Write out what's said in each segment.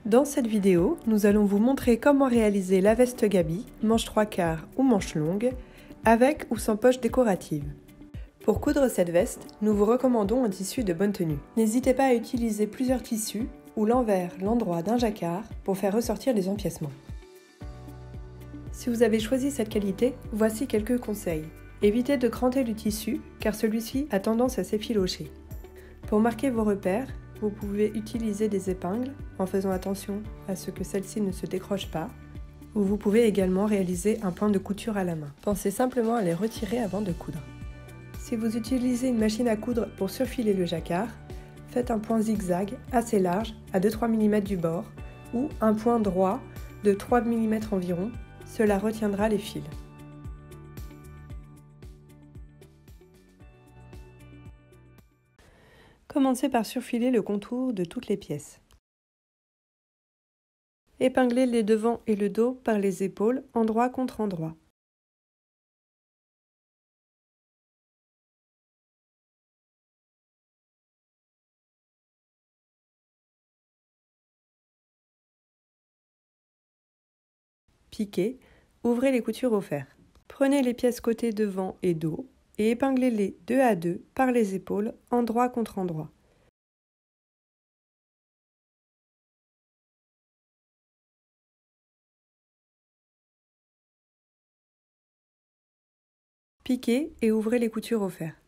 Dans cette vidéo, nous allons vous montrer comment réaliser la veste Gaby, manche 3/4 ou manche longue, avec ou sans poche décorative. Pour coudre cette veste, nous vous recommandons un tissu de bonne tenue. N'hésitez pas à utiliser plusieurs tissus ou l'envers, l'endroit d'un jacquard pour faire ressortir les empiècements. Si vous avez choisi cette qualité, voici quelques conseils. Évitez de cranter le tissu car celui-ci a tendance à s'effilocher. Pour marquer vos repères, vous pouvez utiliser des épingles en faisant attention à ce que celles-ci ne se décrochent pas, ou vous pouvez également réaliser un point de couture à la main. Pensez simplement à les retirer avant de coudre. Si vous utilisez une machine à coudre pour surfiler le jacquard, faites un point zigzag assez large à 2-3 mm du bord ou un point droit de 3 mm environ, cela retiendra les fils. Commencez par surfiler le contour de toutes les pièces. Épinglez les devants et le dos par les épaules, endroit contre endroit. Piquez, ouvrez les coutures au fer. Prenez les pièces côté devant et dos et épinglez-les 2 à 2 par les épaules, endroit contre endroit. Piquez et ouvrez les coutures au fer.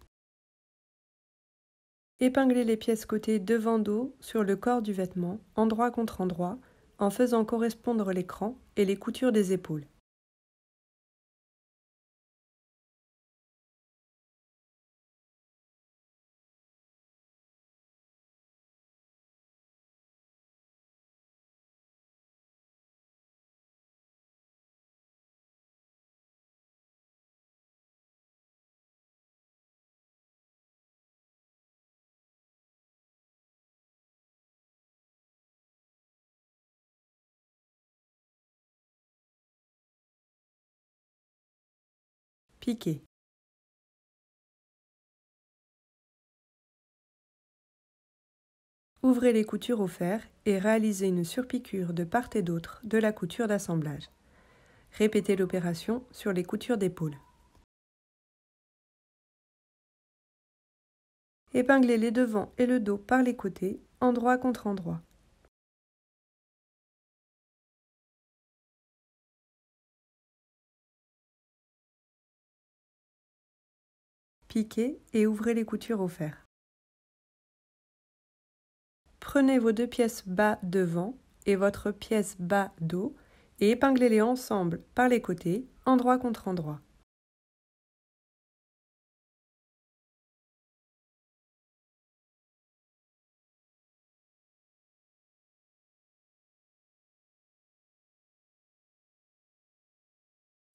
Épinglez les pièces côté devant-dos sur le corps du vêtement, endroit contre endroit, en faisant correspondre l'écran et les coutures des épaules. Piquez. Ouvrez les coutures au fer et réalisez une surpiqûre de part et d'autre de la couture d'assemblage. Répétez l'opération sur les coutures d'épaule. Épinglez les devants et le dos par les côtés, endroit contre endroit. Piquez et ouvrez les coutures au fer. Prenez vos 2 pièces bas devant et votre pièce bas dos et épinglez-les ensemble par les côtés, endroit contre endroit.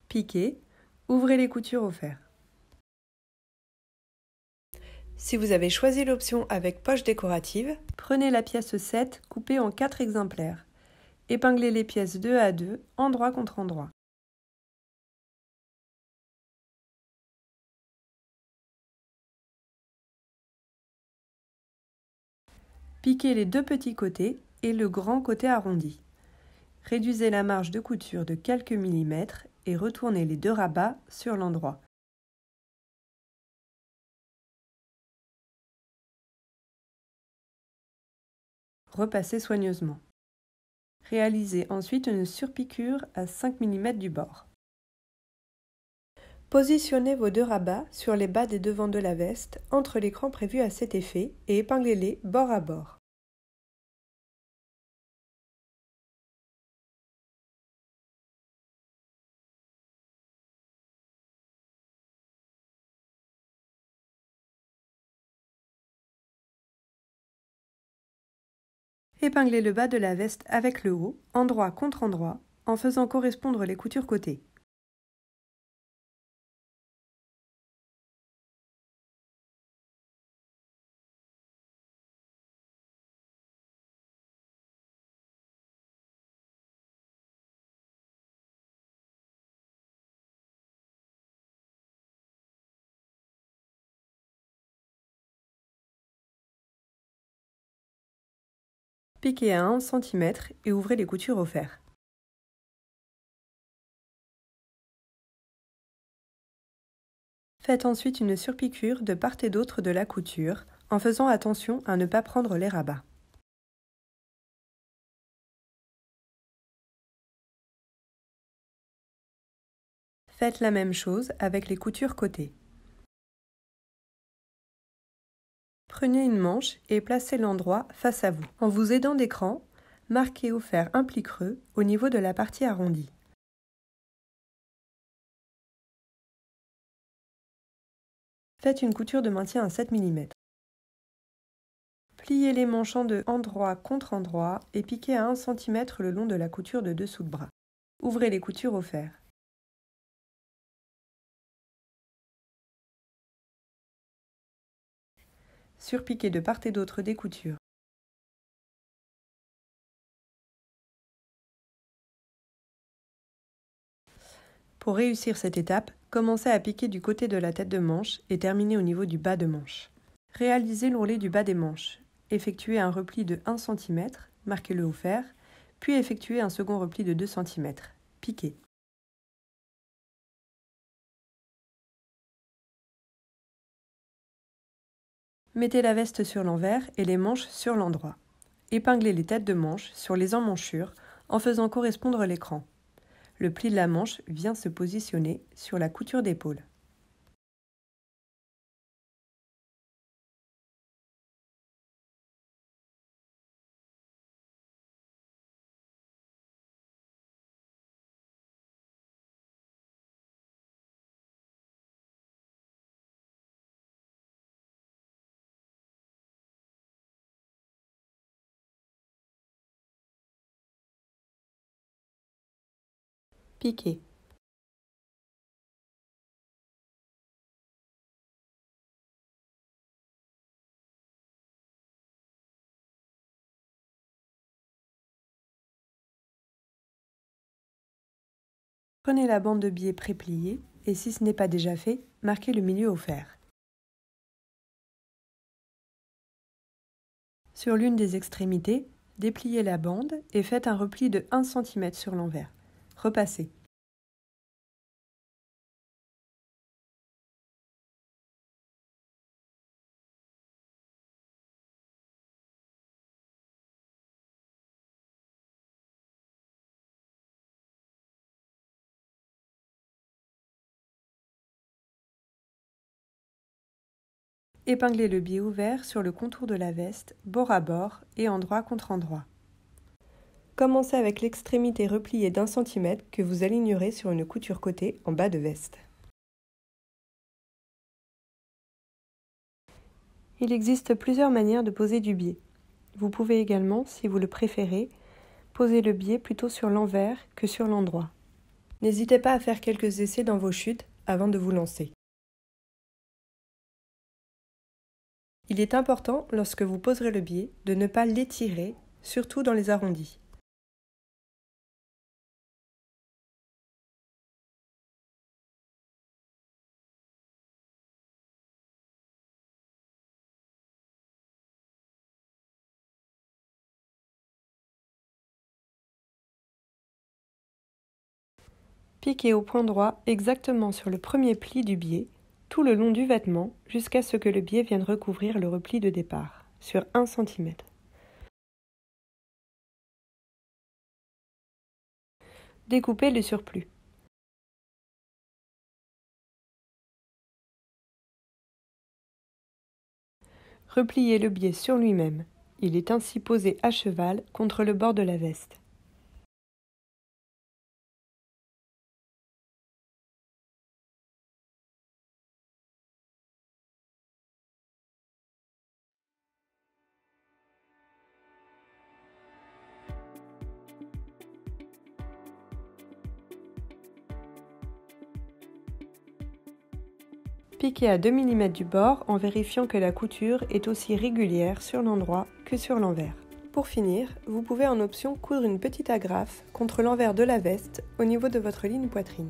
Piquez, ouvrez les coutures au fer. Si vous avez choisi l'option avec poche décorative, prenez la pièce 7 coupée en 4 exemplaires. Épinglez les pièces 2 à 2, endroit contre endroit. Piquez les 2 petits côtés et le grand côté arrondi. Réduisez la marge de couture de quelques millimètres et retournez les 2 rabats sur l'endroit. Repassez soigneusement. Réalisez ensuite une surpiqûre à 5 mm du bord. Positionnez vos 2 rabats sur les bas des devants de la veste, entre l'écran prévu à cet effet, et épinglez-les bord à bord. Épinglez le bas de la veste avec le haut, endroit contre endroit, en faisant correspondre les coutures côté. Piquez à 1 cm et ouvrez les coutures au fer. Faites ensuite une surpiqûre de part et d'autre de la couture, en faisant attention à ne pas prendre les rabats. Faites la même chose avec les coutures côté. Prenez une manche et placez l'endroit face à vous. En vous aidant d'écran, marquez au fer un pli creux au niveau de la partie arrondie. Faites une couture de maintien à 7 mm. Pliez les manches en deux, endroit contre endroit, et piquez à 1 cm le long de la couture de dessous de bras. Ouvrez les coutures au fer. Surpiquez de part et d'autre des coutures. Pour réussir cette étape, commencez à piquer du côté de la tête de manche et terminez au niveau du bas de manche. Réalisez l'ourlet du bas des manches. Effectuez un repli de 1 cm, marquez-le au fer, puis effectuez un second repli de 2 cm. Piquez. Mettez la veste sur l'envers et les manches sur l'endroit. Épinglez les têtes de manche sur les emmanchures en faisant correspondre l'écran. Le pli de la manche vient se positionner sur la couture d'épaule. Piquez. Prenez la bande de biais pré-pliée et si ce n'est pas déjà fait, marquez le milieu au fer. Sur l'une des extrémités, dépliez la bande et faites un repli de 1 cm sur l'envers. Repassez. Épinglez le biais ouvert sur le contour de la veste, bord à bord et endroit contre endroit. Commencez avec l'extrémité repliée d'1 cm que vous alignerez sur une couture côté en bas de veste. Il existe plusieurs manières de poser du biais. Vous pouvez également, si vous le préférez, poser le biais plutôt sur l'envers que sur l'endroit. N'hésitez pas à faire quelques essais dans vos chutes avant de vous lancer. Il est important, lorsque vous poserez le biais, de ne pas l'étirer, surtout dans les arrondis. Piquez au point droit exactement sur le premier pli du biais, tout le long du vêtement, jusqu'à ce que le biais vienne recouvrir le repli de départ, sur 1 cm. Découpez le surplus. Repliez le biais sur lui-même. Il est ainsi posé à cheval contre le bord de la veste. Piquez à 2 mm du bord en vérifiant que la couture est aussi régulière sur l'endroit que sur l'envers. Pour finir, vous pouvez en option coudre une petite agrafe contre l'envers de la veste au niveau de votre ligne poitrine.